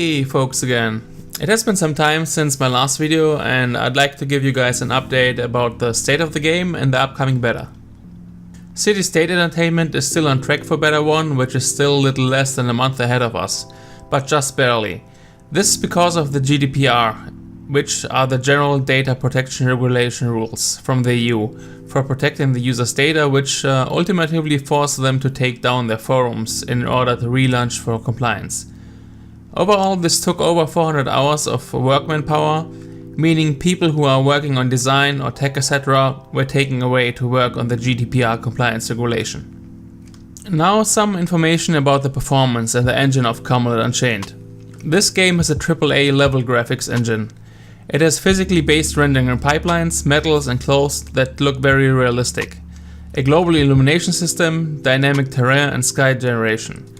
Hey folks again. It has been some time since my last video and I'd like to give you guys an update about the state of the game and the upcoming beta. City State Entertainment is still on track for Beta 1, which is still a little less than a month ahead of us, but just barely. This is because of the GDPR, which are the General Data Protection Regulation rules from the EU for protecting the user's data, which ultimately force them to take down their forums in order to relaunch for compliance. Overall, this took over 400 hours of workman power, meaning people who are working on design or tech etc. were taken away to work on the GDPR compliance regulation. Now some information about the performance and the engine of Camelot Unchained. This game has a AAA level graphics engine. It has physically based rendering pipelines, metals and clothes that look very realistic, a global illumination system, dynamic terrain and sky generation.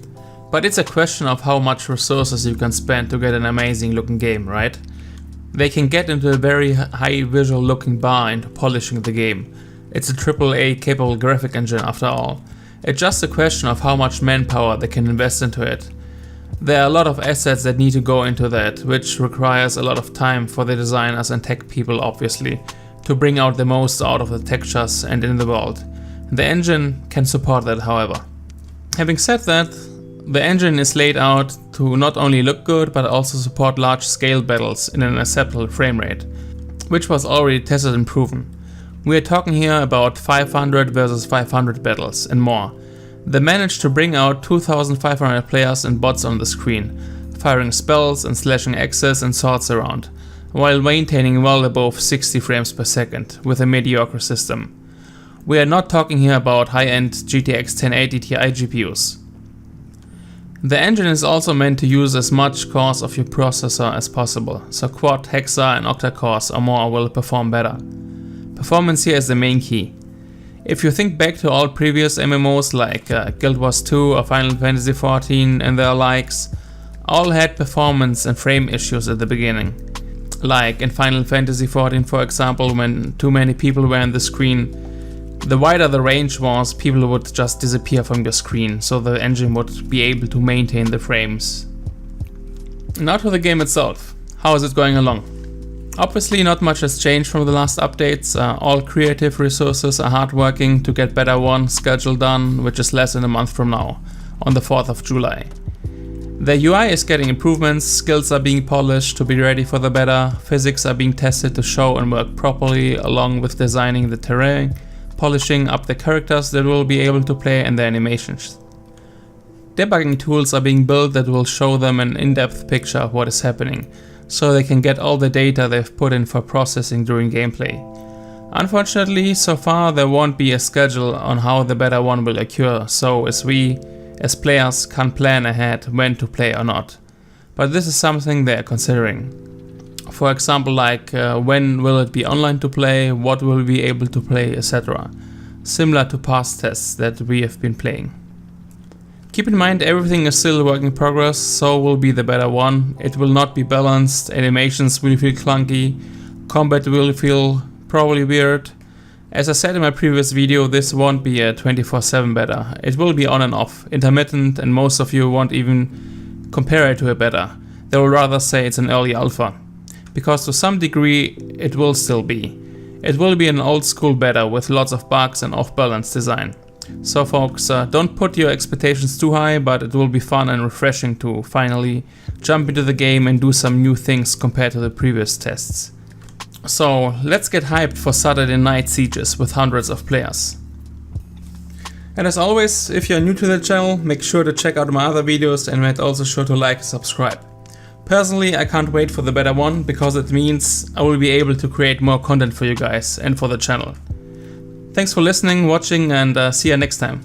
But it's a question of how much resources you can spend to get an amazing looking game, right? They can get into a very high visual looking bar into polishing the game. It's a AAA capable graphic engine after all. It's just a question of how much manpower they can invest into it. There are a lot of assets that need to go into that, which requires a lot of time for the designers and tech people obviously, to bring out the most out of the textures and in the world. The engine can support that, however. Having said that, the engine is laid out to not only look good but also support large scale battles in an acceptable frame rate, which was already tested and proven. We are talking here about 500 versus 500 battles and more. They managed to bring out 2500 players and bots on the screen, firing spells and slashing axes and swords around, while maintaining well above 60 frames per second with a mediocre system. We are not talking here about high-end GTX 1080 Ti GPUs. The engine is also meant to use as much cores of your processor as possible, so quad, hexa and octa cores or more will perform better. Performance here is the main key. If you think back to all previous MMOs like Guild Wars 2 or Final Fantasy XIV and their likes, all had performance and frame issues at the beginning. Like in Final Fantasy XIV for example, when too many people were on the screen, the wider the range was, people would just disappear from your screen, so the engine would be able to maintain the frames. Now to the game itself. How is it going along? Obviously not much has changed from the last updates. All creative resources are hard working to get Beta 1 schedule done, which is less than a month from now, on the 4th of July. The UI is getting improvements, skills are being polished to be ready for the beta, physics are being tested to show and work properly, along with designing the terrain, polishing up the characters that will be able to play and the animations. Debugging tools are being built that will show them an in-depth picture of what is happening, so they can get all the data they've put in for processing during gameplay. Unfortunately, so far there won't be a schedule on how the Beta 1 will occur, so as we, as players, can't plan ahead when to play or not. But this is something they are considering. For example, like when will it be online to play, what will we be able to play, etc. Similar to past tests that we have been playing. Keep in mind everything is still a work in progress, so will be the Beta 1. It will not be balanced, animations will feel clunky, combat will feel probably weird. As I said in my previous video, this won't be a 24/7 beta. It will be on and off, intermittent, and most of you won't even compare it to a beta. They will rather say it's an early alpha. Because to some degree it will still be. It will be an old school beta with lots of bugs and off-balance design. So folks, don't put your expectations too high, but it will be fun and refreshing to finally jump into the game and do some new things compared to the previous tests. So let's get hyped for Saturday night sieges with hundreds of players. And as always, if you're new to the channel, make sure to check out my other videos and make also sure to like and subscribe. Personally, I can't wait for the Beta 1 because it means I will be able to create more content for you guys and for the channel. Thanks for listening, watching, and see you next time.